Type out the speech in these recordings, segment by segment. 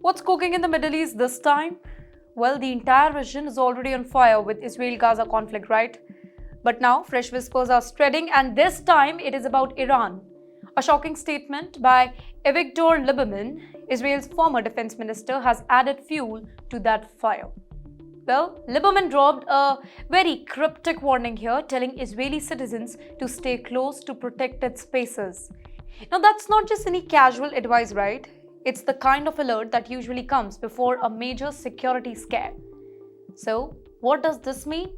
What's cooking in the Middle East this time? Well, the entire region is already on fire with Israel-Gaza conflict, right? But now fresh whispers are spreading, and this time it is about Iran. A shocking statement by Avigdor Lieberman, Israel's former defense minister, has added fuel to that fire. Well, Lieberman dropped a very cryptic warning here, telling Israeli citizens to stay close to protected spaces. Now, that's not just any casual advice, right? It's the kind of alert that usually comes before a major security scare. So, what does this mean?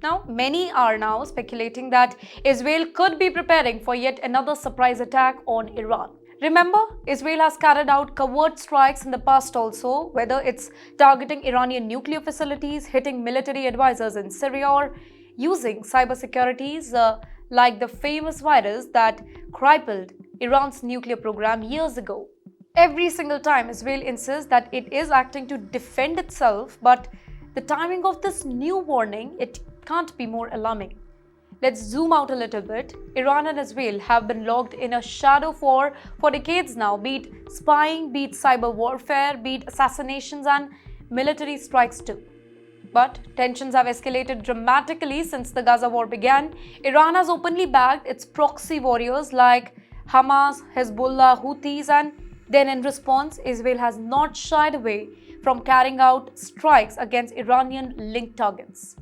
Now, many are now speculating that Israel could be preparing for yet another surprise attack on Iran. Remember, Israel has carried out covert strikes in the past also, whether it's targeting Iranian nuclear facilities, hitting military advisors in Syria, or using cybersecurities like the famous virus that crippled Iran's nuclear program years ago. Every single time, Israel insists that it is acting to defend itself, but the timing of this new warning, it can't be more alarming. Let's zoom out a little bit. Iran and Israel have been locked in a shadow war for decades now, be it spying, be it cyber warfare, be it assassinations and military strikes too. But tensions have escalated dramatically since the Gaza war began. Iran has openly backed its proxy warriors like Hamas, Hezbollah, Houthis, and then in response, Israel has not shied away from carrying out strikes against Iranian-linked targets.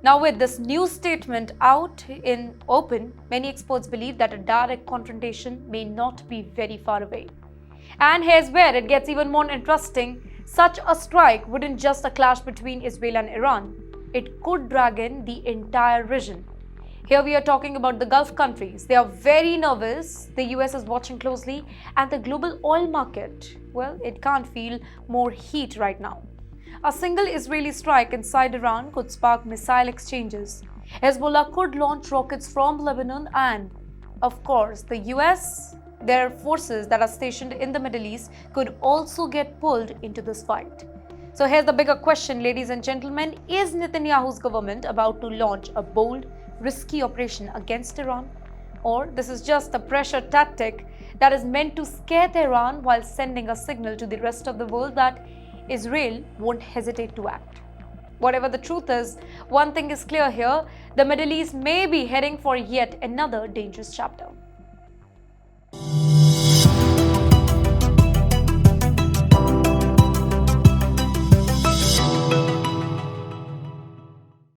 Now, with this new statement out in open, many experts believe that a direct confrontation may not be very far away. And here's where it gets even more interesting. Such a strike wouldn't just a clash between Israel and Iran. It could drag in the entire region. Here we are talking about the Gulf countries. They are very nervous. The US is watching closely, and the global oil market, well, it can't feel more heat right now. A single Israeli strike inside Iran could spark missile exchanges. Hezbollah could launch rockets from Lebanon, and, of course, the US, their forces that are stationed in the Middle East, could also get pulled into this fight. So here's the bigger question, ladies and gentlemen. Is Netanyahu's government about to launch a bold, risky operation against Iran? Or this is just a pressure tactic that is meant to scare Tehran while sending a signal to the rest of the world that Israel won't hesitate to act? Whatever the truth is, one thing is clear here: the Middle East may be heading for yet another dangerous chapter.